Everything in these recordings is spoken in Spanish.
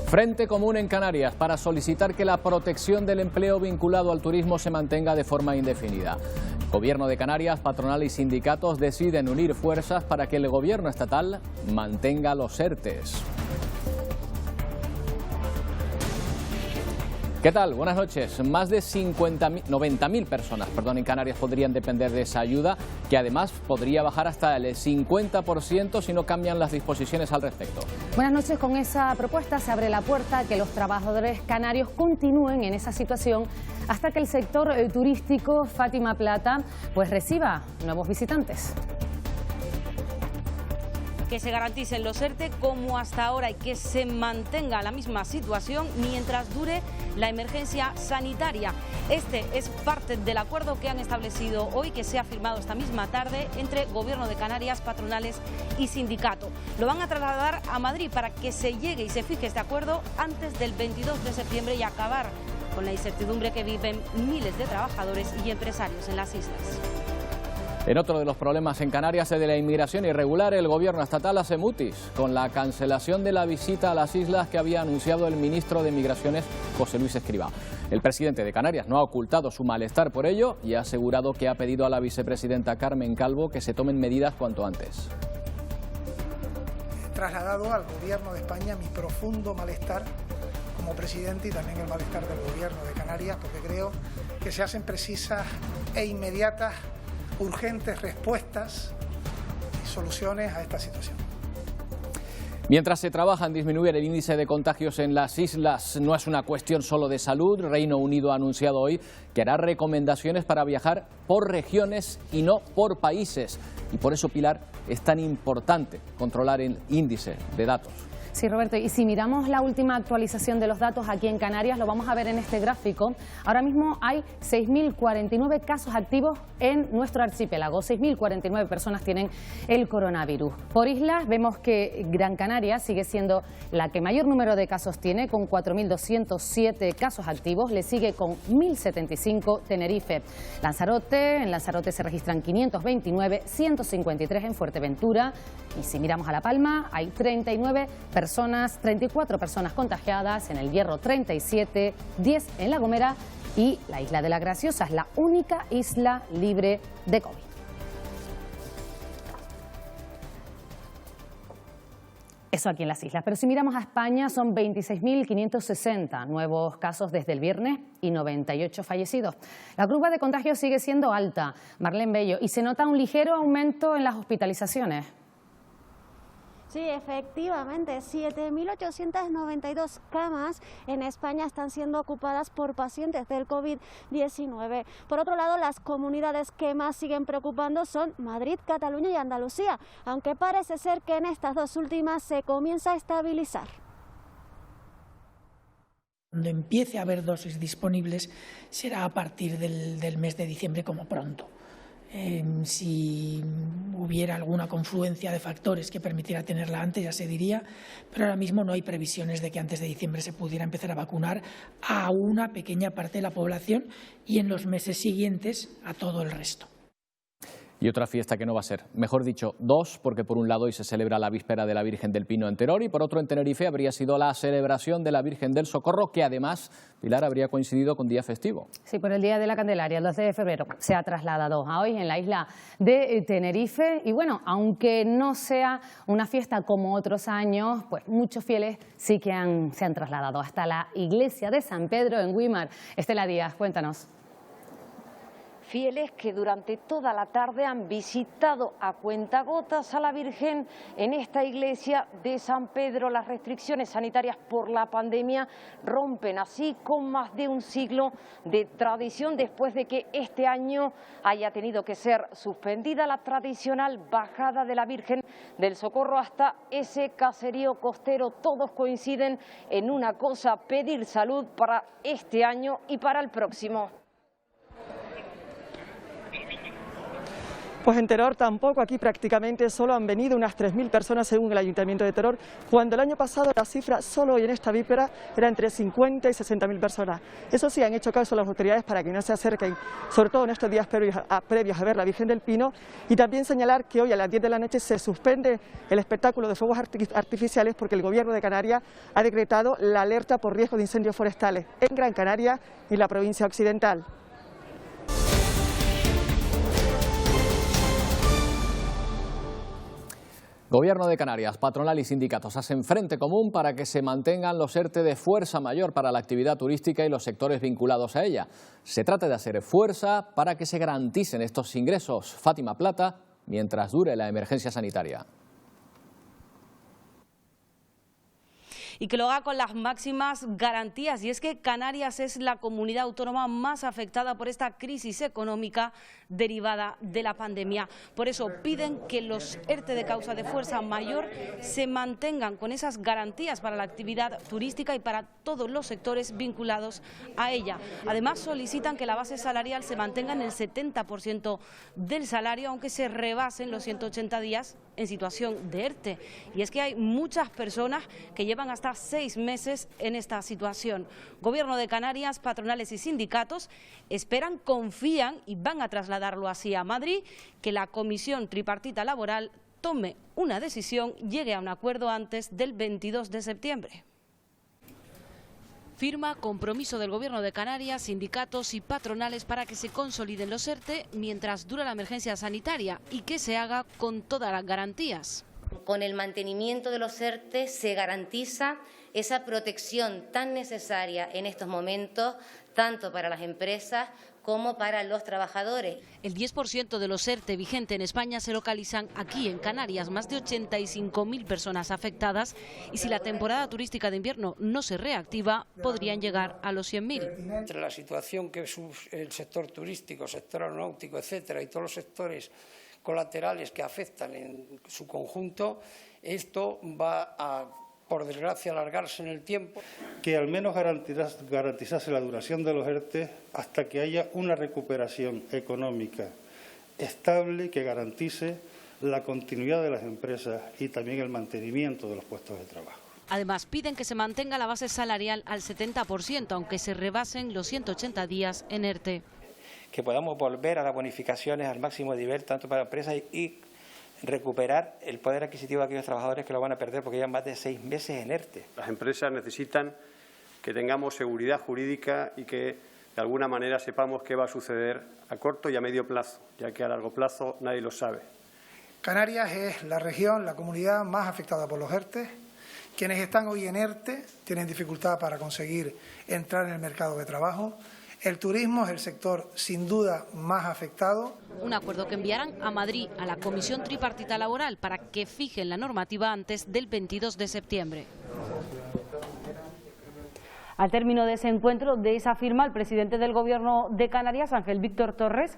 Frente común en Canarias para solicitar que la protección del empleo vinculado al turismo se mantenga de forma indefinida. Gobierno de Canarias, patronal y sindicatos deciden unir fuerzas para que el gobierno estatal mantenga los ERTEs. ¿Qué tal? Buenas noches. Más de 90.000 personas en Canarias podrían depender de esa ayuda, que además podría bajar hasta el 50% si no cambian las disposiciones al respecto. Buenas noches. Con esa propuesta se abre la puerta a que los trabajadores canarios continúen en esa situación hasta que el sector turístico Fátima Plata reciba nuevos visitantes. Que se garanticen los ERTE como hasta ahora y que se mantenga la misma situación mientras dure la emergencia sanitaria. Este es parte del acuerdo que han establecido hoy, que se ha firmado esta misma tarde entre Gobierno de Canarias, patronales y sindicato. Lo van a trasladar a Madrid para que se llegue y se fije este acuerdo antes del 22 de septiembre y acabar con la incertidumbre que viven miles de trabajadores y empresarios en las islas. En otro de los problemas en Canarias, el de la inmigración irregular, el gobierno estatal hace mutis con la cancelación de la visita a las islas que había anunciado el ministro de Migraciones, José Luis Escrivá. El presidente de Canarias no ha ocultado su malestar por ello y ha asegurado que ha pedido a la vicepresidenta Carmen Calvo que se tomen medidas cuanto antes. He trasladado al gobierno de España mi profundo malestar como presidente y también el malestar del gobierno de Canarias, porque creo que se hacen precisas e inmediatas urgentes respuestas y soluciones a esta situación. Mientras se trabaja en disminuir el índice de contagios en las islas, no es una cuestión solo de salud. Reino Unido ha anunciado hoy que hará recomendaciones para viajar por regiones y no por países. Y por eso, Pilar, es tan importante controlar el índice de datos. Sí, Roberto, y si miramos la última actualización de los datos aquí en Canarias, lo vamos a ver en este gráfico. Ahora mismo hay 6.049 casos activos en nuestro archipiélago. 6.049 personas tienen el coronavirus. Por islas vemos que Gran Canaria sigue siendo la que mayor número de casos tiene, con 4.207 casos activos. Le sigue con 1.075 Tenerife. En Lanzarote se registran 529, 153 en Fuerteventura. Y si miramos a La Palma, hay 34 personas contagiadas, en El Hierro 37, 10 en La Gomera y la isla de la Graciosa es la única isla libre de COVID. Eso aquí en las islas. Pero si miramos a España, son 26.560 nuevos casos desde el viernes y 98 fallecidos. La curva de contagios sigue siendo alta, Marlene Bello, y se nota un ligero aumento en las hospitalizaciones. Sí, efectivamente, 7.892 camas en España están siendo ocupadas por pacientes del COVID-19. Por otro lado, las comunidades que más siguen preocupando son Madrid, Cataluña y Andalucía, aunque parece ser que en estas dos últimas se comienza a estabilizar. Cuando empiece a haber dosis disponibles será a partir del mes de diciembre como pronto. Si hubiera alguna confluencia de factores que permitiera tenerla antes, ya se diría, pero ahora mismo no hay previsiones de que antes de diciembre se pudiera empezar a vacunar a una pequeña parte de la población y en los meses siguientes a todo el resto. Y otra fiesta que no va a ser, mejor dicho, dos, porque por un lado hoy se celebra la víspera de la Virgen del Pino en Teror y por otro en Tenerife habría sido la celebración de la Virgen del Socorro, que además, Pilar, habría coincidido con día festivo. Sí, por el Día de la Candelaria, el 12 de febrero, se ha trasladado a hoy en la isla de Tenerife. Y bueno, aunque no sea una fiesta como otros años, pues muchos fieles sí que se han trasladado hasta la iglesia de San Pedro en Güímar. Estela Díaz, cuéntanos. Fieles que durante toda la tarde han visitado a cuentagotas a la Virgen en esta iglesia de San Pedro. Las restricciones sanitarias por la pandemia rompen así con más de un siglo de tradición después de que este año haya tenido que ser suspendida la tradicional bajada de la Virgen del Socorro hasta ese caserío costero. Todos coinciden en una cosa: pedir salud para este año y para el próximo. Pues en Teror tampoco, aquí prácticamente solo han venido unas 3.000 personas según el Ayuntamiento de Teror, cuando el año pasado la cifra solo hoy en esta víspera era entre 50 y 60.000 personas. Eso sí, han hecho caso a las autoridades para que no se acerquen, sobre todo en estos días previos a ver la Virgen del Pino, y también señalar que hoy a las 10 de la noche se suspende el espectáculo de fuegos artificiales porque el Gobierno de Canarias ha decretado la alerta por riesgo de incendios forestales en Gran Canaria y la provincia occidental. Gobierno de Canarias, patronal y sindicatos hacen frente común para que se mantengan los ERTE de fuerza mayor para la actividad turística y los sectores vinculados a ella. Se trata de hacer fuerza para que se garanticen estos ingresos. Fátima Plata, mientras dure la emergencia sanitaria. Y que lo haga con las máximas garantías. Y es que Canarias es la comunidad autónoma más afectada por esta crisis económica derivada de la pandemia. Por eso piden que los ERTE de causa de fuerza mayor se mantengan con esas garantías para la actividad turística y para todos los sectores vinculados a ella. Además solicitan que la base salarial se mantenga en el 70% del salario, aunque se rebasen los 180 días en situación de ERTE. Y es que hay muchas personas que llevan hasta 6 meses en esta situación. Gobierno de Canarias, patronales y sindicatos esperan, confían y van a trasladarlo así a Madrid, que la Comisión Tripartita Laboral tome una decisión, llegue a un acuerdo antes del 22 de septiembre. Firma compromiso del Gobierno de Canarias, sindicatos y patronales para que se consoliden los ERTE mientras dura la emergencia sanitaria y que se haga con todas las garantías. Con el mantenimiento de los ERTE se garantiza esa protección tan necesaria en estos momentos, tanto para las empresas como para los trabajadores. El 10% de los ERTE vigentes en España se localizan aquí en Canarias, más de 85.000 personas afectadas, y si la temporada turística de invierno no se reactiva, podrían llegar a los 100.000. Entre la situación que es el sector turístico, sector aeronáutico, etcétera, y todos los sectores colaterales que afectan en su conjunto, esto va a, por desgracia, alargarse en el tiempo. Que al menos garantizase la duración de los ERTE hasta que haya una recuperación económica estable que garantice la continuidad de las empresas y también el mantenimiento de los puestos de trabajo. Además, piden que se mantenga la base salarial al 70%, aunque se rebasen los 180 días en ERTE. Que podamos volver a las bonificaciones al máximo nivel, tanto para empresas y recuperar el poder adquisitivo de aquellos trabajadores que lo van a perder porque llevan más de 6 meses en ERTE. Las empresas necesitan que tengamos seguridad jurídica y que de alguna manera sepamos qué va a suceder a corto y a medio plazo, ya que a largo plazo nadie lo sabe. Canarias es la región, la comunidad más afectada por los ERTE. Quienes están hoy en ERTE tienen dificultad para conseguir entrar en el mercado de trabajo. El turismo es el sector sin duda más afectado. Un acuerdo que enviarán a Madrid a la Comisión Tripartita Laboral para que fijen la normativa antes del 22 de septiembre. Al término de ese encuentro, de esa firma, el presidente del Gobierno de Canarias, Ángel Víctor Torres,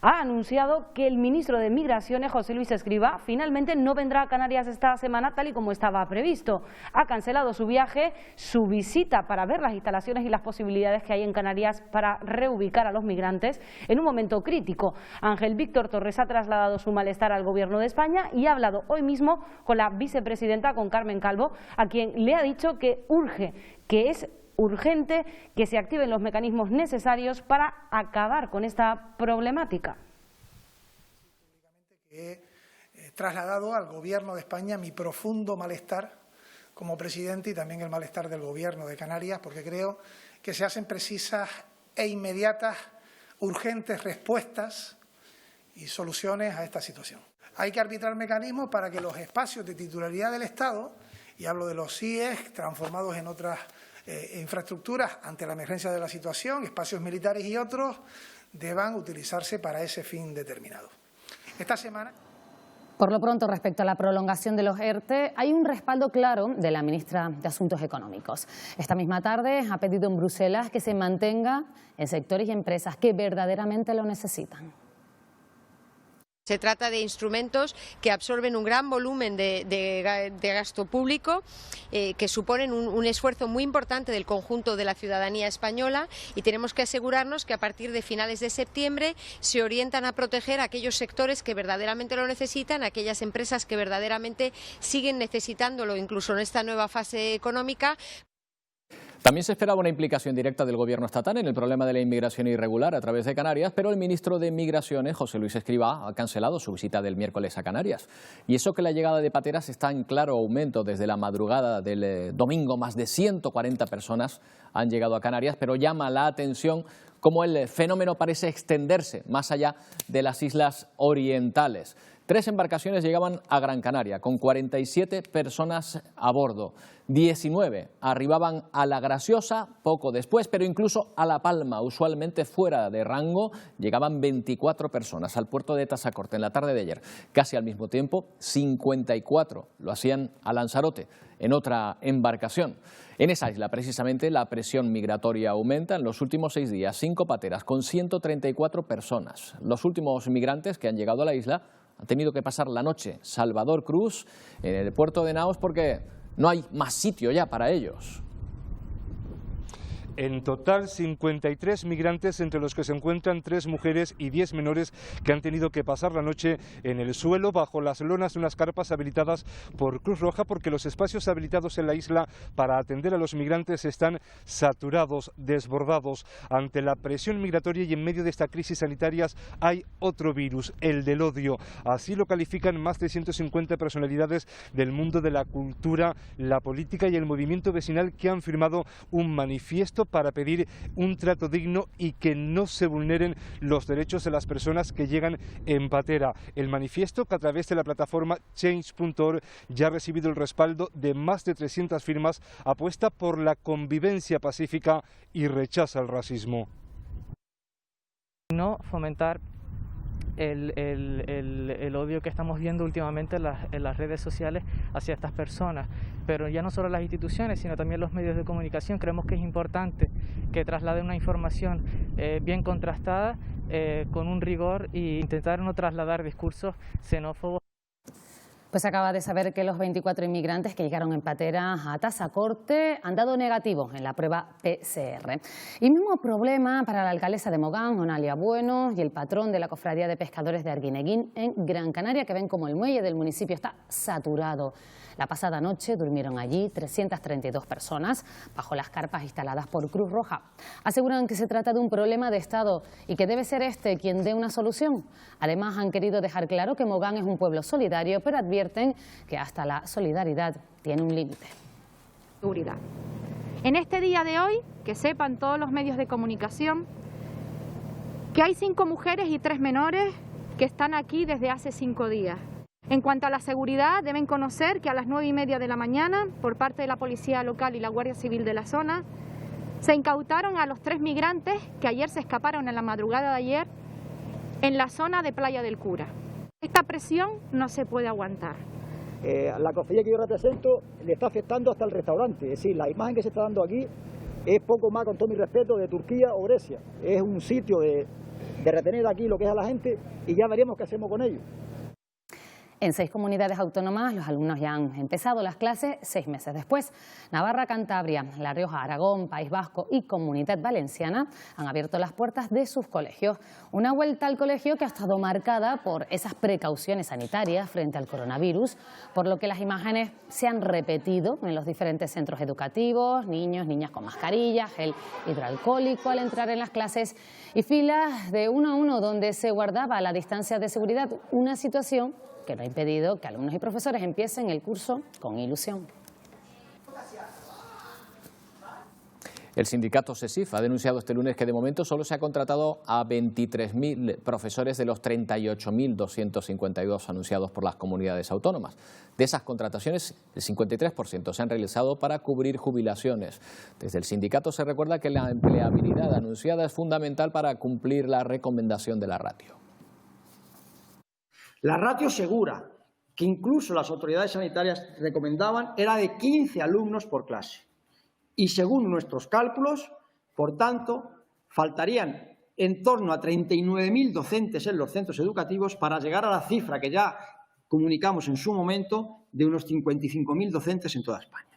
ha anunciado que el ministro de Migraciones, José Luis Escrivá, finalmente no vendrá a Canarias esta semana tal y como estaba previsto. Ha cancelado su viaje, su visita para ver las instalaciones y las posibilidades que hay en Canarias para reubicar a los migrantes en un momento crítico. Ángel Víctor Torres ha trasladado su malestar al Gobierno de España y ha hablado hoy mismo con la vicepresidenta, con Carmen Calvo, a quien le ha dicho que urge, que es urgente que se activen los mecanismos necesarios para acabar con esta problemática. He trasladado al Gobierno de España mi profundo malestar como presidente y también el malestar del Gobierno de Canarias, porque creo que se hacen precisas e inmediatas, urgentes respuestas y soluciones a esta situación. Hay que arbitrar mecanismos para que los espacios de titularidad del Estado, y hablo de los CIES transformados en otras infraestructuras ante la emergencia de la situación, espacios militares y otros, deban utilizarse para ese fin determinado. Esta semana. Por lo pronto, respecto a la prolongación de los ERTE, hay un respaldo claro de la ministra de Asuntos Económicos. Esta misma tarde ha pedido en Bruselas que se mantenga en sectores y empresas que verdaderamente lo necesitan. Se trata de instrumentos que absorben un gran volumen de gasto público, que suponen un esfuerzo muy importante del conjunto de la ciudadanía española, y tenemos que asegurarnos que a partir de finales de septiembre se orientan a proteger a aquellos sectores que verdaderamente lo necesitan, a aquellas empresas que verdaderamente siguen necesitándolo incluso en esta nueva fase económica. También se esperaba una implicación directa del Gobierno estatal en el problema de la inmigración irregular a través de Canarias, pero el ministro de Migraciones, José Luis Escrivá, ha cancelado su visita del miércoles a Canarias. Y eso que la llegada de pateras está en claro aumento. Desde la madrugada del domingo, más de 140 personas han llegado a Canarias, pero llama la atención cómo el fenómeno parece extenderse más allá de las islas orientales. 3 embarcaciones llegaban a Gran Canaria, con 47 personas a bordo. 19 arribaban a La Graciosa poco después, pero incluso a La Palma, usualmente fuera de rango, llegaban 24 personas al puerto de Tazacorte en la tarde de ayer. Casi al mismo tiempo, 54 lo hacían a Lanzarote, en otra embarcación. En esa isla, precisamente, la presión migratoria aumenta. En los últimos 6 días, 5 pateras con 134 personas. Los últimos migrantes que han llegado a la isla han tenido que pasar la noche Salvador Cruz en el puerto de Naos porque no hay más sitio ya para ellos. En total, 53 migrantes, entre los que se encuentran 3 mujeres y 10 menores, que han tenido que pasar la noche en el suelo bajo las lonas de unas carpas habilitadas por Cruz Roja, porque los espacios habilitados en la isla para atender a los migrantes están saturados, desbordados. Ante la presión migratoria y en medio de esta crisis sanitaria hay otro virus, el del odio. Así lo califican más de 150 personalidades del mundo de la cultura, la política y el movimiento vecinal, que han firmado un manifiesto para pedir un trato digno y que no se vulneren los derechos de las personas que llegan en patera. El manifiesto, que a través de la plataforma Change.org ya ha recibido el respaldo de más de 300 firmas, apuesta por la convivencia pacífica y rechaza el racismo. No fomentar el odio que estamos viendo últimamente en las redes sociales hacia estas personas, pero ya no solo las instituciones, sino también los medios de comunicación. Creemos que es importante que trasladen una información bien contrastada, con un rigor, e intentar no trasladar discursos xenófobos. Pues acaba de saber que los 24 inmigrantes que llegaron en patera a Tazacorte han dado negativos en la prueba PCR. Y mismo problema para la alcaldesa de Mogán, Onalia Bueno, y el patrón de la Cofradía de Pescadores de Arguineguín en Gran Canaria, que ven como el muelle del municipio está saturado. La pasada noche durmieron allí 332 personas bajo las carpas instaladas por Cruz Roja. Aseguran que se trata de un problema de Estado y que debe ser este quien dé una solución. Además, han querido dejar claro que Mogán es un pueblo solidario, pero advierten que hasta la solidaridad tiene un límite. Seguridad. En este día de hoy, que sepan todos los medios de comunicación que hay 5 mujeres y 3 menores que están aquí desde hace 5 días. En cuanto a la seguridad, deben conocer que a las 9:30 de la mañana, por parte de la Policía Local y la Guardia Civil de la zona, se incautaron a los 3 migrantes que ayer se escaparon en la madrugada de ayer en la zona de Playa del Cura. Esta presión no se puede aguantar. La cofradía que yo represento le está afectando hasta el restaurante. Es decir, la imagen que se está dando aquí es poco más, con todo mi respeto, de Turquía o Grecia. Es un sitio de retener aquí lo que es a la gente y ya veremos qué hacemos con ellos. En 6 comunidades autónomas los alumnos ya han empezado las clases 6 meses después. Navarra, Cantabria, La Rioja, Aragón, País Vasco y Comunidad Valenciana han abierto las puertas de sus colegios. Una vuelta al colegio que ha estado marcada por esas precauciones sanitarias frente al coronavirus, por lo que las imágenes se han repetido en los diferentes centros educativos, niños, niñas con mascarillas, gel hidroalcohólico al entrar en las clases y filas de 1 a 1 donde se guardaba la distancia de seguridad, una situación que no ha impedido que alumnos y profesores empiecen el curso con ilusión. El sindicato SESIF ha denunciado este lunes que de momento solo se ha contratado a 23.000 profesores de los 38.252 anunciados por las comunidades autónomas. De esas contrataciones, el 53% se han realizado para cubrir jubilaciones. Desde el sindicato se recuerda que la empleabilidad anunciada es fundamental para cumplir la recomendación de la ratio. La ratio segura, que incluso las autoridades sanitarias recomendaban, era de 15 alumnos por clase. Y según nuestros cálculos, por tanto, faltarían en torno a 39.000 docentes en los centros educativos para llegar a la cifra que ya comunicamos en su momento de unos 55.000 docentes en toda España.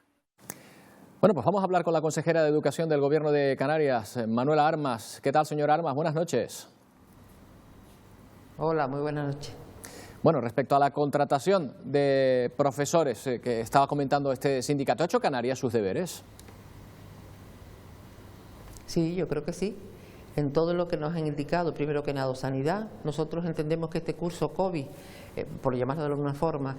Bueno, pues vamos a hablar con la consejera de Educación del Gobierno de Canarias, Manuela Armas. ¿Qué tal, señora Armas? Buenas noches. Hola, muy buenas noches. Bueno, respecto a la contratación de profesores que estaba comentando este sindicato, ¿ha hecho Canarias sus deberes? Sí, yo creo que sí. En todo lo que nos han indicado, primero que nada, sanidad, nosotros entendemos que este curso COVID, por llamarlo de alguna forma,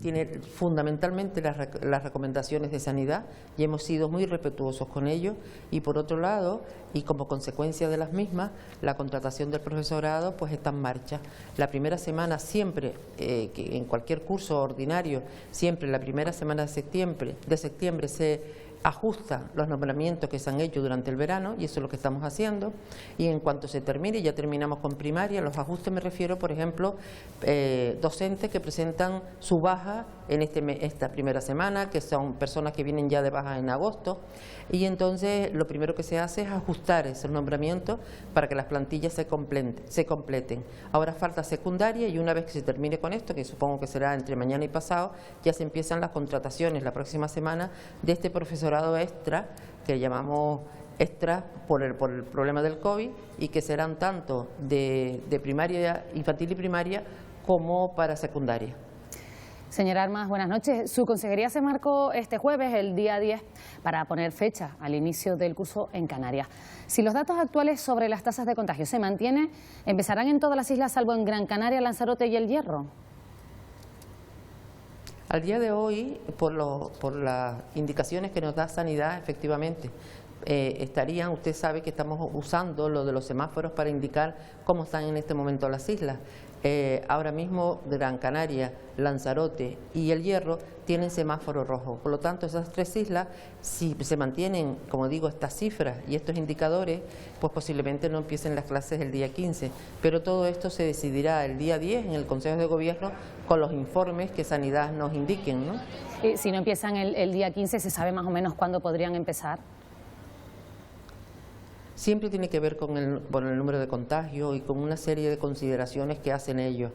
tiene fundamentalmente las recomendaciones de sanidad y hemos sido muy respetuosos con ello. Y por otro lado, y como consecuencia de las mismas, la contratación del profesorado pues está en marcha. La primera semana siempre, que en cualquier curso ordinario, siempre la primera semana de septiembre se ajusta los nombramientos que se han hecho durante el verano y eso es lo que estamos haciendo, y en cuanto se termine, ya terminamos con primaria, los ajustes me refiero, por ejemplo, docentes que presentan su baja en esta primera semana, que son personas que vienen ya de baja en agosto, y entonces lo primero que se hace es ajustar esos nombramientos para que las plantillas se completen. Ahora falta secundaria y una vez que se termine con esto, que supongo que será entre mañana y pasado, ya se empiezan las contrataciones la próxima semana de este profesorado extra, que llamamos extra por el problema del COVID, y que serán tanto de primaria, infantil y primaria, como para secundaria. Señora Armas, buenas noches. Su consejería se marcó este jueves, el día 10, para poner fecha al inicio del curso en Canarias. Si los datos actuales sobre las tasas de contagio se mantienen, ¿empezarán en todas las islas salvo en Gran Canaria, Lanzarote y El Hierro? Al día de hoy, por las indicaciones que nos da Sanidad, efectivamente, usted sabe que estamos usando lo de los semáforos para indicar cómo están en este momento las islas. Ahora mismo Gran Canaria, Lanzarote y El Hierro tienen semáforo rojo. Por lo tanto, esas tres islas, si se mantienen, como digo, estas cifras y estos indicadores, pues posiblemente no empiecen las clases el día 15. Pero todo esto se decidirá el día 10 en el Consejo de Gobierno con los informes que Sanidad nos indiquen, ¿no? Si no empiezan el día 15, ¿se sabe más o menos cuándo podrían empezar? Siempre tiene que ver con el número de contagios y con una serie de consideraciones que hacen ellos.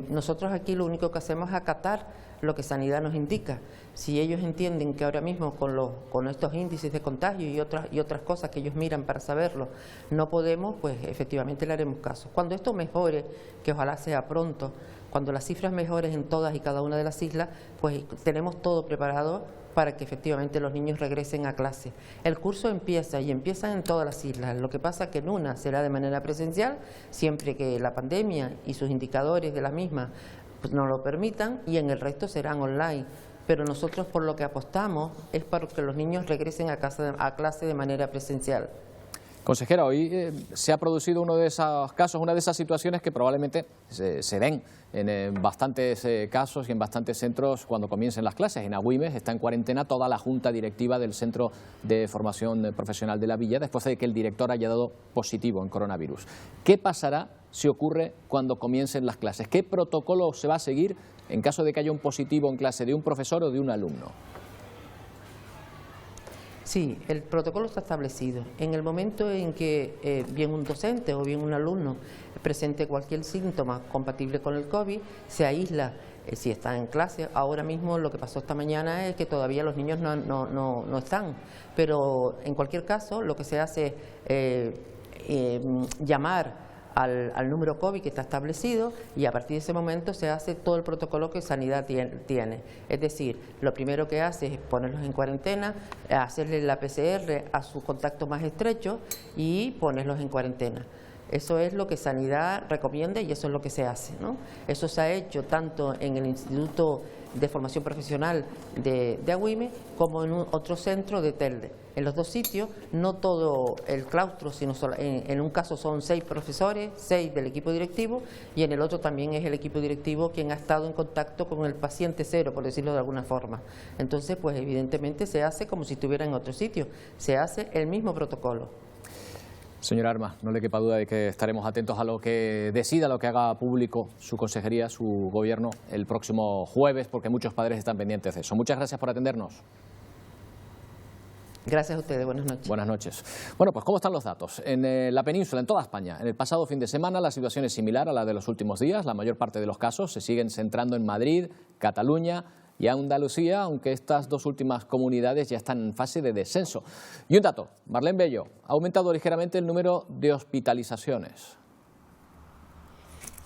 Nosotros aquí lo único que hacemos es acatar lo que Sanidad nos indica. Si ellos entienden que ahora mismo con estos índices de contagio y otras cosas que ellos miran para saberlo, no podemos, pues efectivamente le haremos caso. Cuando esto mejore, que ojalá sea pronto, cuando las cifras mejoren en todas y cada una de las islas, pues tenemos todo preparado para que efectivamente los niños regresen a clase. El curso empieza en todas las islas, lo que pasa que en una será de manera presencial, siempre que la pandemia y sus indicadores de la misma pues, nos lo permitan, y en el resto serán online. Pero nosotros por lo que apostamos es para que los niños regresen a clase de manera presencial. Consejera, hoy se ha producido uno de esos casos, una de esas situaciones que probablemente se den en bastantes casos y en bastantes centros cuando comiencen las clases. En Agüimes está en cuarentena toda la junta directiva del Centro de Formación Profesional de la Villa después de que el director haya dado positivo en coronavirus. ¿Qué pasará si ocurre cuando comiencen las clases? ¿Qué protocolo se va a seguir en caso de que haya un positivo en clase de un profesor o de un alumno? Sí, el protocolo está establecido. En el momento en que bien un docente o bien un alumno presente cualquier síntoma compatible con el COVID, se aísla si está en clase. Ahora mismo lo que pasó esta mañana es que todavía los niños no están, pero en cualquier caso lo que se hace es llamar al número COVID que está establecido y a partir de ese momento se hace todo el protocolo que Sanidad tiene. Es decir, lo primero que hace es ponerlos en cuarentena, hacerle la PCR a sus contactos más estrechos y ponerlos en cuarentena. Eso es lo que Sanidad recomienda y eso es lo que se hace, ¿no? Eso se ha hecho tanto en el Instituto de Formación Profesional de Agüimes como en otro centro de Telde. En los dos sitios, no todo el claustro, sino en un caso son 6 profesores, 6 del equipo directivo, y en el otro también es el equipo directivo quien ha estado en contacto con el paciente cero, por decirlo de alguna forma. Entonces, pues evidentemente se hace como si estuviera en otro sitio, se hace el mismo protocolo. Señora Armas, no le quepa duda de que estaremos atentos a lo que decida, lo que haga público su consejería, su gobierno, el próximo jueves, porque muchos padres están pendientes de eso. Muchas gracias por atendernos. Gracias a ustedes, buenas noches. Buenas noches. Bueno, pues ¿cómo están los datos? En la península, en toda España, en el pasado fin de semana la situación es similar a la de los últimos días. La mayor parte de los casos se siguen centrando en Madrid, Cataluña y Andalucía, aunque estas dos últimas comunidades ya están en fase de descenso. Y un dato, Marlene Bello, ha aumentado ligeramente el número de hospitalizaciones.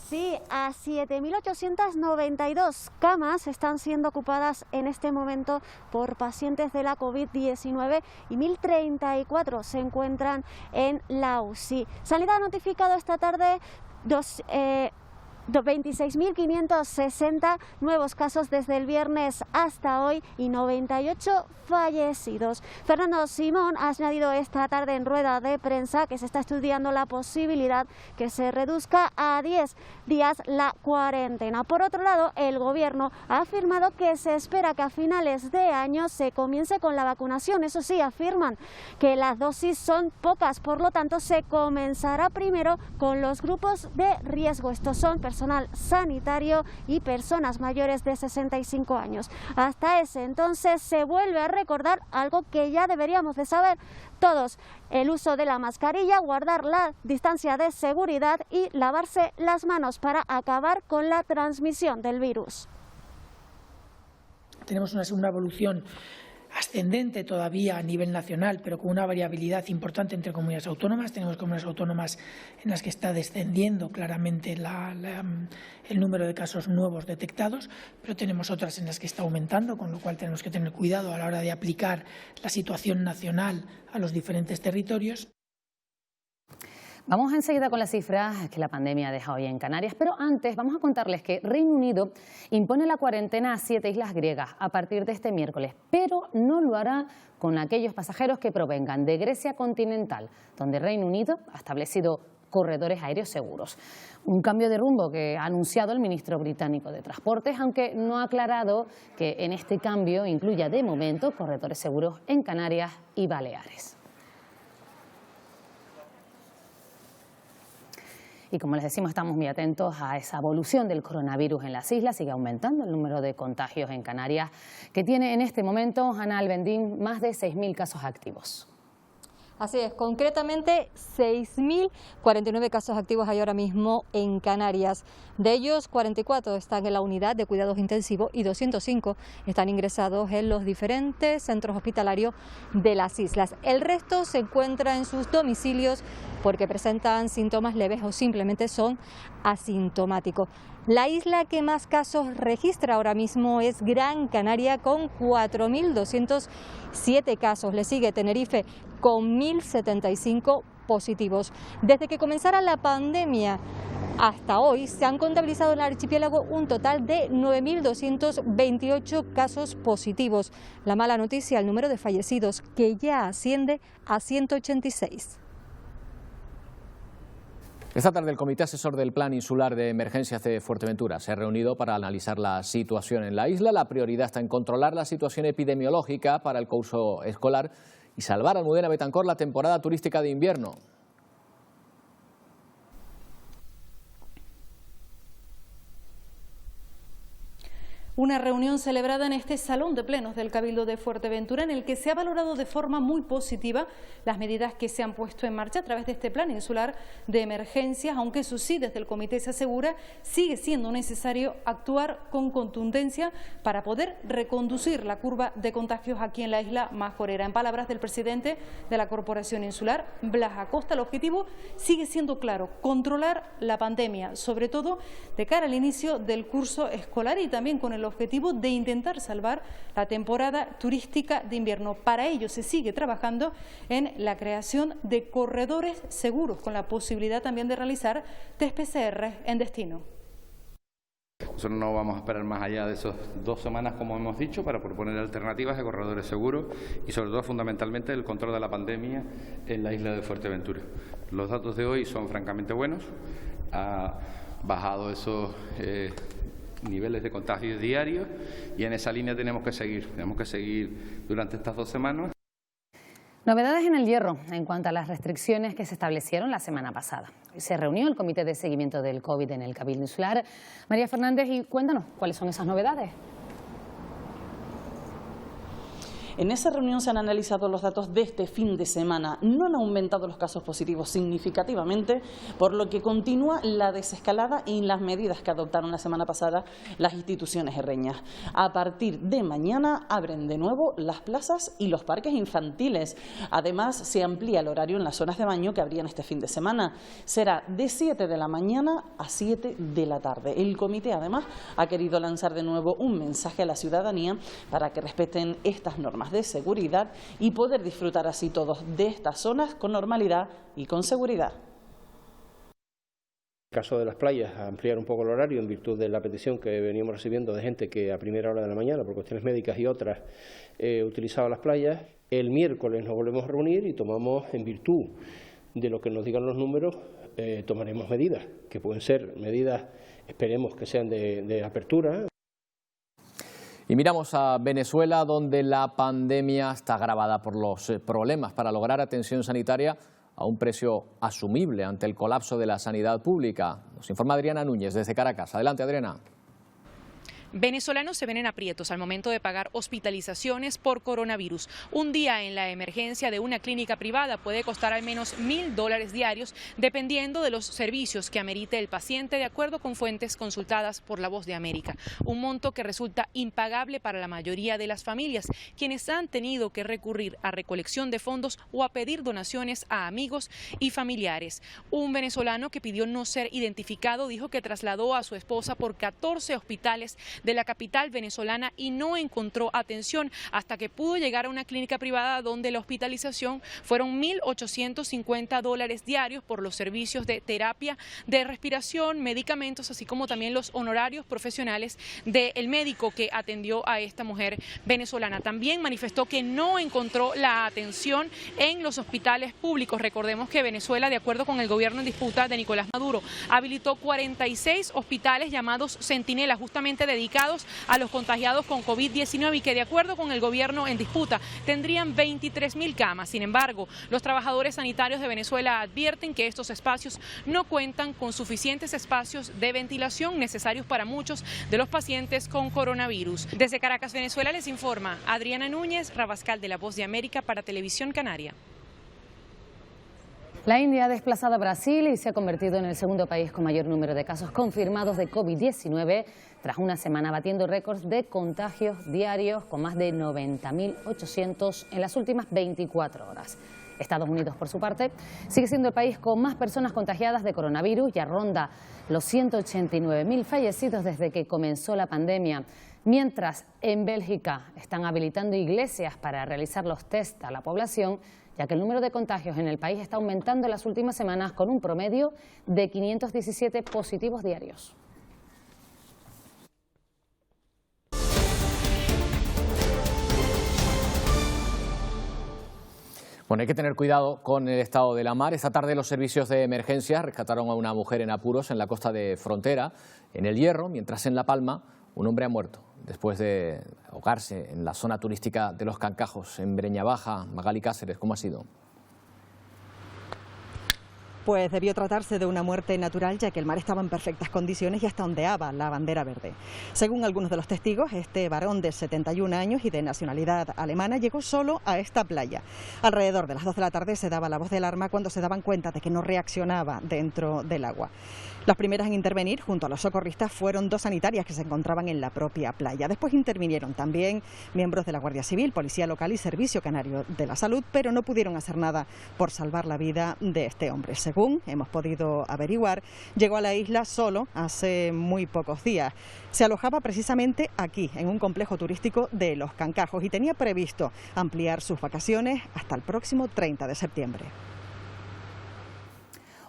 Sí, a 7.892 camas están siendo ocupadas en este momento por pacientes de la COVID-19 y 1.034 se encuentran en la UCI. Sanidad ha notificado esta tarde 26.560 nuevos casos desde el viernes hasta hoy y 98 fallecidos. Fernando Simón ha añadido esta tarde en rueda de prensa que se está estudiando la posibilidad que se reduzca a 10 días la cuarentena. Por otro lado, el Gobierno ha afirmado que se espera que a finales de año se comience con la vacunación. Eso sí, afirman que las dosis son pocas, por lo tanto se comenzará primero con los grupos de riesgo. Estos son personal sanitario y personas mayores de 65 años. Hasta ese entonces se vuelve a recordar algo que ya deberíamos de saber todos: el uso de la mascarilla, guardar la distancia de seguridad y lavarse las manos para acabar con la transmisión del virus. Tenemos una segunda evolución ascendente todavía a nivel nacional, pero con una variabilidad importante entre comunidades autónomas. Tenemos comunidades autónomas en las que está descendiendo claramente el número de casos nuevos detectados, pero tenemos otras en las que está aumentando, con lo cual tenemos que tener cuidado a la hora de aplicar la situación nacional a los diferentes territorios. Vamos enseguida con las cifras que la pandemia deja hoy en Canarias, pero antes vamos a contarles que Reino Unido impone la cuarentena a 7 islas griegas a partir de este miércoles, pero no lo hará con aquellos pasajeros que provengan de Grecia continental, donde Reino Unido ha establecido corredores aéreos seguros. Un cambio de rumbo que ha anunciado el ministro británico de Transportes, aunque no ha aclarado que en este cambio incluya de momento corredores seguros en Canarias y Baleares. Y como les decimos, estamos muy atentos a esa evolución del coronavirus en las islas. Sigue aumentando el número de contagios en Canarias, que tiene en este momento, Ana Albendín, más de 6.000 casos activos. Así es, concretamente 6.049 casos activos hay ahora mismo en Canarias. De ellos, 44 están en la unidad de cuidados intensivos y 205 están ingresados en los diferentes centros hospitalarios de las islas. El resto se encuentra en sus domicilios porque presentan síntomas leves o simplemente son asintomáticos. La isla que más casos registra ahora mismo es Gran Canaria, con 4.207 casos. Le sigue Tenerife con 1.075 positivos. Desde que comenzara la pandemia hasta hoy se han contabilizado en el archipiélago un total de 9.228 casos positivos. La mala noticia, el número de fallecidos, que ya asciende a 186. Esta tarde el Comité Asesor del Plan Insular de Emergencias de Fuerteventura se ha reunido para analizar la situación en la isla. La prioridad está en controlar la situación epidemiológica para el curso escolar y salvar a Almudena Betancor la temporada turística de invierno. Una reunión celebrada en este Salón de Plenos del Cabildo de Fuerteventura, en el que se ha valorado de forma muy positiva las medidas que se han puesto en marcha a través de este plan insular de emergencias, aunque eso sí, desde el comité se asegura, sigue siendo necesario actuar con contundencia para poder reconducir la curva de contagios aquí en la isla Majorera. En palabras del presidente de la Corporación Insular, Blas Acosta, el objetivo sigue siendo claro: controlar la pandemia, sobre todo de cara al inicio del curso escolar y también con el objetivo de intentar salvar la temporada turística de invierno. Para ello se sigue trabajando en la creación de corredores seguros, con la posibilidad también de realizar test PCR en destino. Nosotros no vamos a esperar más allá de esas 2 semanas, como hemos dicho, para proponer alternativas de corredores seguros y sobre todo fundamentalmente el control de la pandemia en la isla de Fuerteventura. Los datos de hoy son francamente buenos, ha bajado esos niveles de contagios diarios y en esa línea tenemos que seguir durante estas 2 semanas. Novedades en el Hierro en cuanto a las restricciones que se establecieron la semana pasada. Se reunió el Comité de Seguimiento del COVID en el Cabildo Insular. María Fernández, y cuéntanos, ¿cuáles son esas novedades? En esa reunión se han analizado los datos de este fin de semana. No han aumentado los casos positivos significativamente, por lo que continúa la desescalada en las medidas que adoptaron la semana pasada las instituciones herreñas. A partir de mañana abren de nuevo las plazas y los parques infantiles. Además, se amplía el horario en las zonas de baño que abrían este fin de semana. Será de 7 de la mañana a 7 de la tarde. El comité, además, ha querido lanzar de nuevo un mensaje a la ciudadanía para que respeten estas normas de seguridad y poder disfrutar así todos de estas zonas con normalidad y con seguridad. En el caso de las playas, ampliar un poco el horario en virtud de la petición que veníamos recibiendo de gente que a primera hora de la mañana, por cuestiones médicas y otras, utilizaba las playas. El miércoles nos volvemos a reunir y tomamos, en virtud de lo que nos digan los números, tomaremos medidas, que pueden ser medidas, esperemos que sean de apertura. Y miramos a Venezuela, donde la pandemia está agravada por los problemas para lograr atención sanitaria a un precio asumible ante el colapso de la sanidad pública. Nos informa Adriana Núñez desde Caracas. Adelante, Adriana. Venezolanos se ven en aprietos al momento de pagar hospitalizaciones por coronavirus. Un día en la emergencia de una clínica privada puede costar al menos $1.000 diarios, dependiendo de los servicios que amerite el paciente, de acuerdo con fuentes consultadas por La Voz de América. Un monto que resulta impagable para la mayoría de las familias, quienes han tenido que recurrir a recolección de fondos o a pedir donaciones a amigos y familiares. Un venezolano que pidió no ser identificado dijo que trasladó a su esposa por 14 hospitales de la capital venezolana y no encontró atención hasta que pudo llegar a una clínica privada donde la hospitalización fueron $1.850 diarios por los servicios de terapia, de respiración, medicamentos, así como también los honorarios profesionales del médico que atendió a esta mujer venezolana. También manifestó que no encontró la atención en los hospitales públicos. Recordemos que Venezuela, de acuerdo con el gobierno en disputa de Nicolás Maduro, habilitó 46 hospitales llamados Centinela, justamente dedicados a los contagiados con COVID-19 y que, de acuerdo con el gobierno en disputa, tendrían 23.000 camas. Sin embargo, los trabajadores sanitarios de Venezuela advierten que estos espacios no cuentan con suficientes espacios de ventilación necesarios para muchos de los pacientes con coronavirus. Desde Caracas, Venezuela, les informa Adriana Núñez, Rabascal de La Voz de América para Televisión Canaria. La India ha desplazado a Brasil y se ha convertido en el segundo país con mayor número de casos confirmados de COVID-19, tras una semana batiendo récords de contagios diarios con más de 90.800 en las últimas 24 horas. Estados Unidos, por su parte, sigue siendo el país con más personas contagiadas de coronavirus, ya ronda los 189.000 fallecidos desde que comenzó la pandemia. Mientras en Bélgica están habilitando iglesias para realizar los test a la población, ya que el número de contagios en el país está aumentando en las últimas semanas con un promedio de 517 positivos diarios. Bueno, hay que tener cuidado con el estado de la mar. Esta tarde los servicios de emergencia rescataron a una mujer en apuros en la costa de Frontera, en El Hierro, mientras en La Palma un hombre ha muerto después de ahogarse en la zona turística de Los Cancajos, en Breña Baja. Magali Cáceres, ¿cómo ha sido? Pues debió tratarse de una muerte natural, ya que el mar estaba en perfectas condiciones y hasta ondeaba la bandera verde. Según algunos de los testigos, este varón de 71 años y de nacionalidad alemana llegó solo a esta playa. Alrededor de las 2 de la tarde se daba la voz de alarma cuando se daban cuenta de que no reaccionaba dentro del agua. Las primeras en intervenir junto a los socorristas fueron 2 sanitarias que se encontraban en la propia playa. Después intervinieron también miembros de la Guardia Civil, Policía Local y Servicio Canario de la Salud, pero no pudieron hacer nada por salvar la vida de este hombre. Según hemos podido averiguar, llegó a la isla solo hace muy pocos días. Se alojaba precisamente aquí, en un complejo turístico de Los Cancajos, y tenía previsto ampliar sus vacaciones hasta el próximo 30 de septiembre.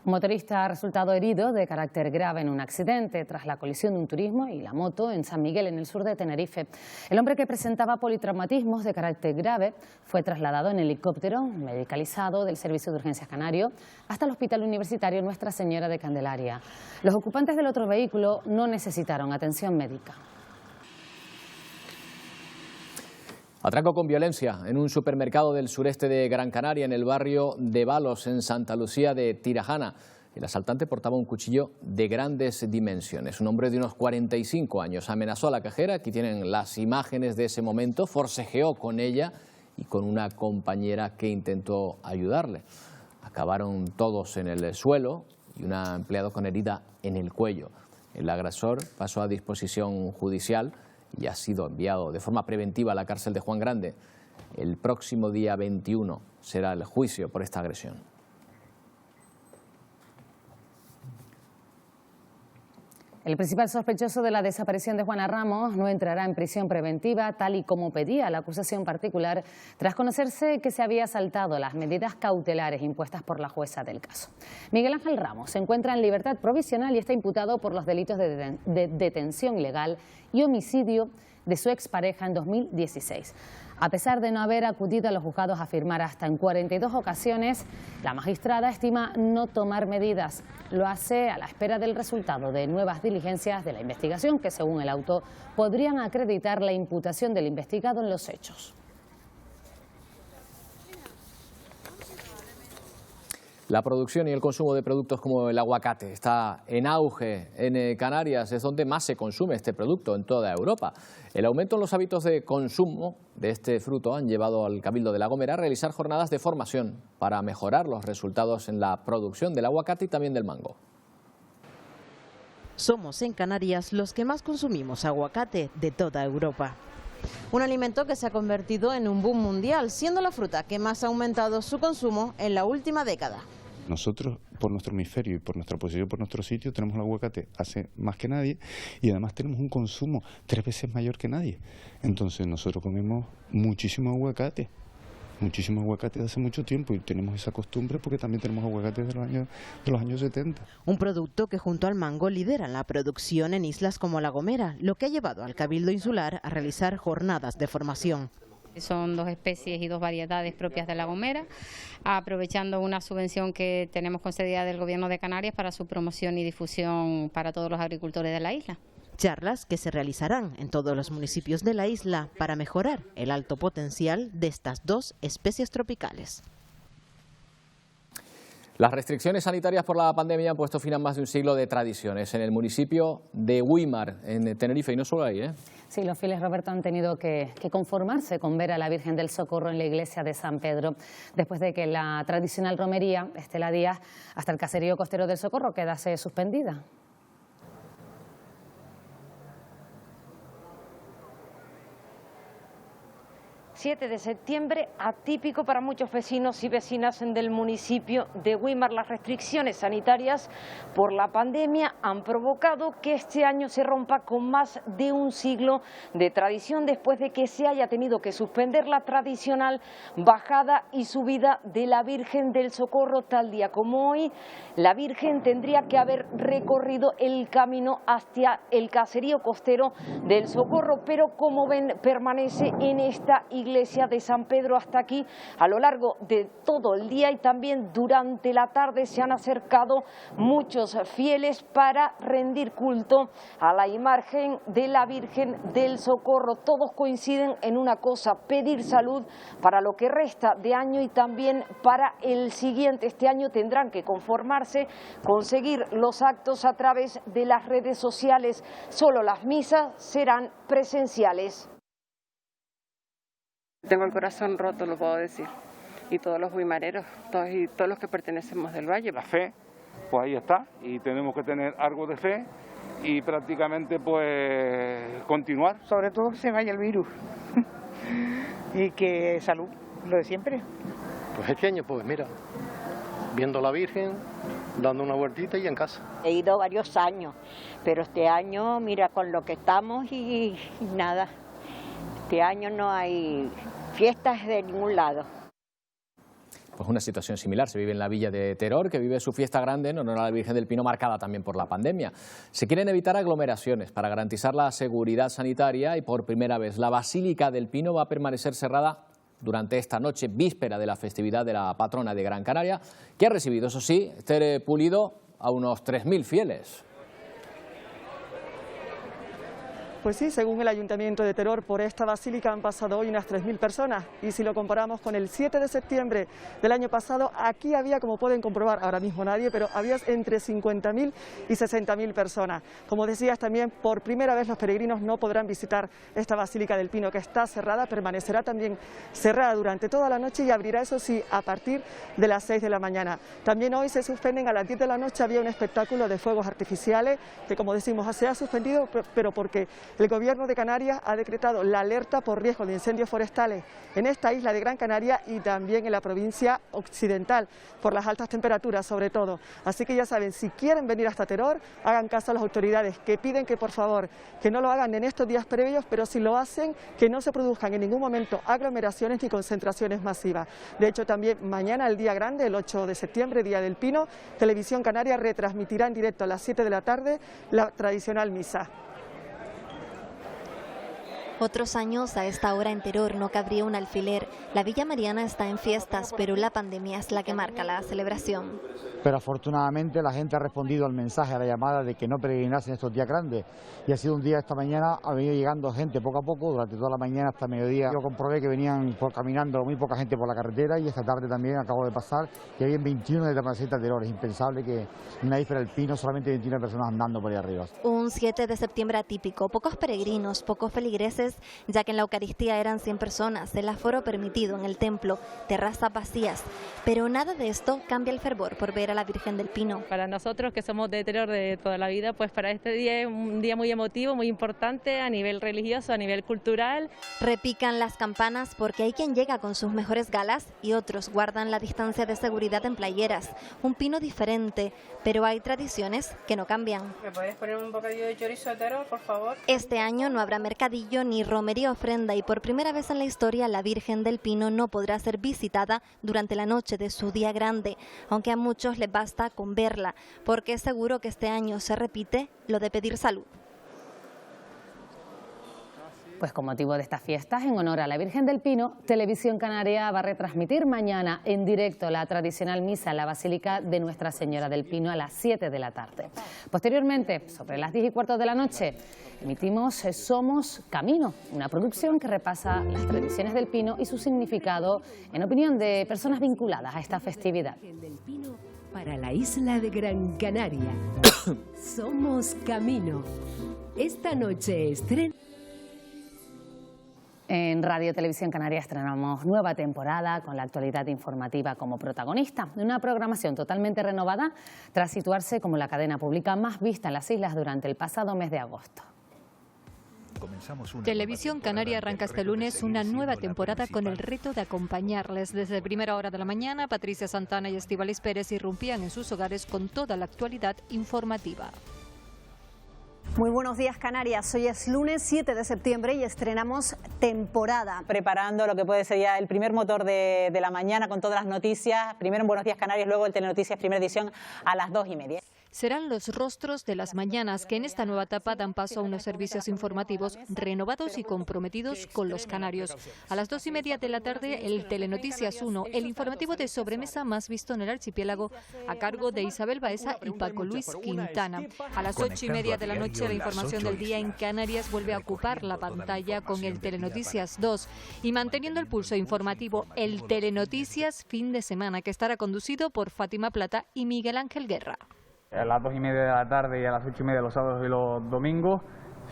Un motorista ha resultado herido de carácter grave en un accidente tras la colisión de un turismo y la moto en San Miguel, en el sur de Tenerife. El hombre, que presentaba politraumatismos de carácter grave, fue trasladado en helicóptero medicalizado del Servicio de Urgencias Canario hasta el Hospital Universitario Nuestra Señora de Candelaria. Los ocupantes del otro vehículo no necesitaron atención médica. Atraco con violencia en un supermercado del sureste de Gran Canaria, en el barrio de Balos, en Santa Lucía de Tirajana. El asaltante portaba un cuchillo de grandes dimensiones. Un hombre de unos 45 años amenazó a la cajera, aquí tienen las imágenes de ese momento, forcejeó con ella y con una compañera que intentó ayudarle. Acabaron todos en el suelo y un empleado con herida en el cuello. El agresor pasó a disposición judicial y ha sido enviado de forma preventiva a la cárcel de Juan Grande. El próximo día 21 será el juicio por esta agresión. El principal sospechoso de la desaparición de Juana Ramos no entrará en prisión preventiva, tal y como pedía la acusación particular, tras conocerse que se había saltado las medidas cautelares impuestas por la jueza del caso. Miguel Ángel Ramos se encuentra en libertad provisional y está imputado por los delitos de detención ilegal y homicidio de su expareja en 2016. A pesar de no haber acudido a los juzgados a firmar hasta en 42 ocasiones, la magistrada estima no tomar medidas. Lo hace a la espera del resultado de nuevas diligencias de la investigación que, según el auto, podrían acreditar la imputación del investigado en los hechos. La producción y el consumo de productos como el aguacate está en auge. En Canarias es donde más se consume este producto en toda Europa. El aumento en los hábitos de consumo de este fruto han llevado al Cabildo de La Gomera a realizar jornadas de formación para mejorar los resultados en la producción del aguacate y también del mango. Somos en Canarias los que más consumimos aguacate de toda Europa. Un alimento que se ha convertido en un boom mundial, siendo la fruta que más ha aumentado su consumo en la última década. Nosotros, por nuestro hemisferio y por nuestra posición, por nuestro sitio, tenemos el aguacate hace más que nadie y además tenemos un consumo 3 veces mayor que nadie. Entonces nosotros comemos muchísimo aguacate de hace mucho tiempo y tenemos esa costumbre porque también tenemos aguacates de los años 70. Un producto que junto al mango lidera la producción en islas como La Gomera, lo que ha llevado al Cabildo Insular a realizar jornadas de formación. Son 2 especies y 2 variedades propias de La Gomera, aprovechando una subvención que tenemos concedida del Gobierno de Canarias para su promoción y difusión para todos los agricultores de la isla. Charlas que se realizarán en todos los municipios de la isla para mejorar el alto potencial de estas 2 especies tropicales. Las restricciones sanitarias por la pandemia han puesto fin a más de un siglo de tradiciones en el municipio de Güímar, en Tenerife, y no solo ahí, ¿eh? Sí, los fieles, Roberto, han tenido que conformarse con ver a la Virgen del Socorro en la iglesia de San Pedro, después de que la tradicional romería, Estela Díaz, hasta el caserío costero del Socorro, quedase suspendida. ...7 de septiembre, atípico para muchos vecinos y vecinas del municipio de Güímar. Las restricciones sanitarias por la pandemia han provocado que este año se rompa con más de un siglo de tradición, después de que se haya tenido que suspender la tradicional bajada y subida de la Virgen del Socorro. Tal día como hoy, la Virgen tendría que haber recorrido el camino hacia el caserío costero del Socorro, pero como ven, permanece en esta iglesia de San Pedro hasta aquí a lo largo de todo el día, y también durante la tarde se han acercado muchos fieles para rendir culto a la imagen de la Virgen del Socorro. Todos coinciden en una cosa: pedir salud para lo que resta de año y también para el siguiente. Este año tendrán que conformarse con seguir los actos a través de las redes sociales. Solo las misas serán presenciales. Tengo el corazón roto, lo puedo decir, y todos los guimareros, todos los que pertenecemos del valle. La fe, pues ahí está, y tenemos que tener algo de fe y prácticamente pues continuar. Sobre todo que se vaya el virus y que salud, lo de siempre. Pues este año, pues mira, viendo a la Virgen, dando una vueltita y en casa. He ido varios años, pero este año, mira, con lo que estamos y nada. Este año no hay fiestas de ningún lado. Pues una situación similar se vive en la villa de Teror, que vive su fiesta grande en honor a la Virgen del Pino, marcada también por la pandemia. Se quieren evitar aglomeraciones para garantizar la seguridad sanitaria y por primera vez la Basílica del Pino va a permanecer cerrada durante esta noche, víspera de la festividad de la patrona de Gran Canaria, que ha recibido, eso sí, Esther Pulido, a unos 3.000 fieles. Pues sí, según el Ayuntamiento de Teror, por esta basílica han pasado hoy unas 3.000 personas y si lo comparamos con el 7 de septiembre del año pasado, aquí había, como pueden comprobar, ahora mismo nadie, pero había entre 50.000 y 60.000 personas. Como decías, también por primera vez los peregrinos no podrán visitar esta Basílica del Pino, que está cerrada, permanecerá también cerrada durante toda la noche y abrirá, eso sí, a partir de las 6 de la mañana. También hoy se suspenden, a las 10 de la noche había un espectáculo de fuegos artificiales que, como decimos, se ha suspendido, pero porque el Gobierno de Canarias ha decretado la alerta por riesgo de incendios forestales en esta isla de Gran Canaria y también en la provincia occidental, por las altas temperaturas sobre todo. Así que ya saben, si quieren venir hasta Teror, hagan caso a las autoridades que piden que por favor, que no lo hagan en estos días previos, pero si lo hacen, que no se produzcan en ningún momento aglomeraciones ni concentraciones masivas. De hecho, también mañana, el día grande, el 8 de septiembre, Día del Pino, Televisión Canaria retransmitirá en directo a las 7 de la tarde la tradicional misa. Otros años a esta hora en Teror no cabría un alfiler. La Villa Mariana está en fiestas, pero la pandemia es la que marca la celebración. Pero afortunadamente la gente ha respondido al mensaje, a la llamada de que no peregrinasen estos días grandes. Y ha sido un día, esta mañana ha venido llegando gente poco a poco, durante toda la mañana hasta mediodía. Yo comprobé que venían caminando muy poca gente por la carretera y esta tarde también acabo de pasar que había 21 de la placeta Teror. Es impensable que en la víspera del Pino solamente 21 personas andando por ahí arriba. Un 7 de septiembre atípico, pocos peregrinos, pocos feligreses, ya que en la Eucaristía eran 100 personas, el aforo permitido en el templo, terrazas vacías. Pero nada de esto cambia el fervor por ver a la Virgen del Pino. Para nosotros que somos de Teror de toda la vida, pues para este día es un día muy emotivo, muy importante a nivel religioso, a nivel cultural. Repican las campanas porque hay quien llega con sus mejores galas y otros guardan la distancia de seguridad en playeras. Un Pino diferente, pero hay tradiciones que no cambian. ¿Me puedes poner un bocadillo de chorizo de Teror, por favor? Este año no habrá mercadillo ni romería ofrenda y por primera vez en la historia la Virgen del Pino no podrá ser visitada durante la noche de su día grande, aunque a muchos les basta con verla, porque es seguro que este año se repite lo de pedir salud. Pues con motivo de estas fiestas, en honor a la Virgen del Pino, Televisión Canaria va a retransmitir mañana en directo la tradicional misa en la Basílica de Nuestra Señora del Pino a las 7 de la tarde. Posteriormente, sobre las 10:15 de la noche, emitimos Somos Camino, una producción que repasa las tradiciones del Pino y su significado en opinión de personas vinculadas a esta festividad. Para la isla de Gran Canaria, Somos Camino. Esta noche estrena. En Radio Televisión Canaria estrenamos nueva temporada con la actualidad informativa como protagonista. Una programación totalmente renovada tras situarse como la cadena pública más vista en las islas durante el pasado mes de agosto. Televisión Canaria arranca este lunes una nueva temporada con el reto de acompañarles. Desde primera hora de la mañana, Patricia Santana y Estíbaliz Pérez irrumpían en sus hogares con toda la actualidad informativa. Muy buenos días, Canarias. Hoy es lunes 7 de septiembre y estrenamos temporada. Preparando lo que puede ser ya el primer motor de la mañana con todas las noticias. Primero en Buenos Días Canarias, luego el Telenoticias Primera Edición a las 2:30. Serán los rostros de las mañanas que en esta nueva etapa dan paso a unos servicios informativos renovados y comprometidos con los canarios. A las 2:30 de la tarde, el Telenoticias 1, el informativo de sobremesa más visto en el archipiélago, a cargo de Isabel Baeza y Paco Luis Quintana. A las 8:30 de la noche, la información del día en Canarias vuelve a ocupar la pantalla con el Telenoticias 2 y manteniendo el pulso informativo, el Telenoticias Fin de Semana, que estará conducido por Fátima Plata y Miguel Ángel Guerra. A las 2:30 de la tarde y a las 8:30 los sábados y los domingos,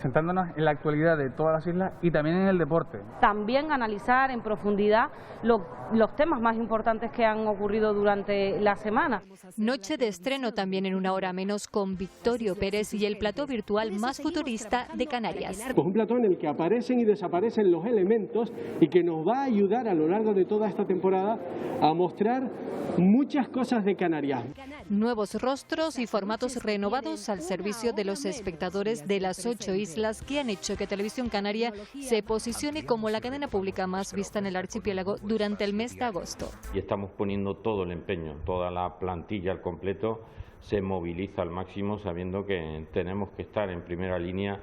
centrándonos en la actualidad de todas las islas y también en el deporte. También analizar en profundidad los temas más importantes que han ocurrido durante la semana. Noche de estreno también en una hora menos con Victorio Pérez y el plató virtual más futurista de Canarias. Pues un plató en el que aparecen y desaparecen los elementos y que nos va a ayudar a lo largo de toda esta temporada a mostrar muchas cosas de Canarias. Nuevos rostros y formatos renovados al servicio de los espectadores de las 8 islas que han hecho que Televisión Canaria se posicione como la cadena pública más vista en el archipiélago durante el mes de agosto. Y estamos poniendo todo el empeño, toda la plantilla al completo se moviliza al máximo sabiendo que tenemos que estar en primera línea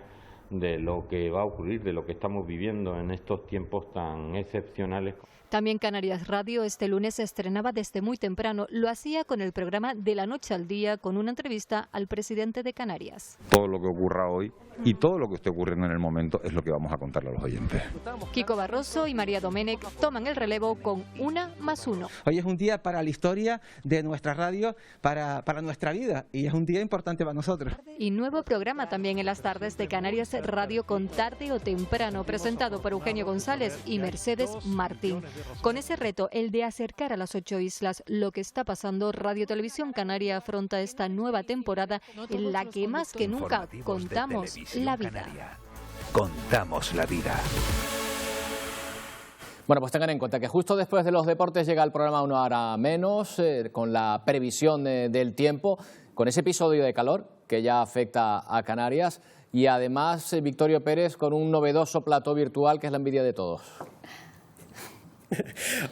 de lo que va a ocurrir, de lo que estamos viviendo en estos tiempos tan excepcionales. También Canarias Radio este lunes se estrenaba desde muy temprano. Lo hacía con el programa De la Noche al Día, con una entrevista al presidente de Canarias. Todo lo que ocurra hoy y todo lo que esté ocurriendo en el momento es lo que vamos a contarle a los oyentes. Kiko Barroso y María Domènech toman el relevo con 1+1. Hoy es un día para la historia de nuestra radio, para nuestra vida, y es un día importante para nosotros. Y nuevo programa también en las tardes de Canarias Radio con Tarde o Temprano, presentado por Eugenio González y Mercedes Martín. Con ese reto, el de acercar a las 8 islas lo que está pasando, Radio Televisión Canaria afronta esta nueva temporada en la que más que nunca contamos la vida. Contamos la vida. Bueno, pues tengan en cuenta que justo después de los deportes llega el programa Una Hora Menos, con la previsión del tiempo, con ese episodio de calor que ya afecta a Canarias, y además Victorio Pérez con un novedoso plató virtual que es la envidia de todos.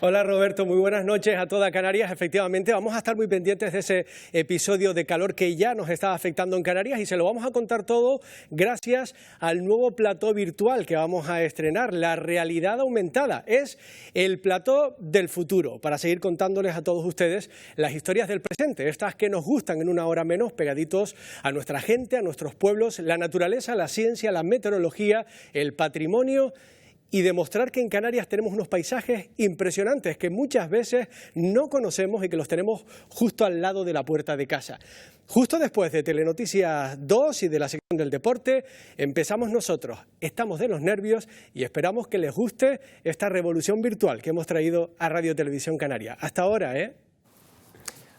Hola Roberto, muy buenas noches a toda Canarias. Efectivamente, vamos a estar muy pendientes de ese episodio de calor que ya nos está afectando en Canarias, y se lo vamos a contar todo gracias al nuevo plató virtual que vamos a estrenar, la realidad aumentada. Es el plató del futuro, para seguir contándoles a todos ustedes las historias del presente, estas que nos gustan en Una Hora Menos, pegaditos a nuestra gente, a nuestros pueblos, la naturaleza, la ciencia, la meteorología, el patrimonio, y demostrar que en Canarias tenemos unos paisajes impresionantes que muchas veces no conocemos y que los tenemos justo al lado de la puerta de casa. Justo después de Telenoticias 2 y de la sección del deporte, empezamos nosotros. Estamos de los nervios y esperamos que les guste esta revolución virtual que hemos traído a Radio Televisión Canaria. Hasta ahora,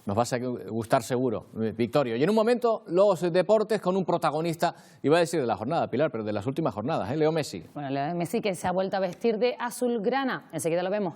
Nos va a gustar seguro, Victorio. Y en un momento, los deportes con un protagonista, iba a decir de la jornada, Pilar, pero de las últimas jornadas, Leo Messi. Bueno, Leo Messi, que se ha vuelto a vestir de azulgrana. Enseguida lo vemos.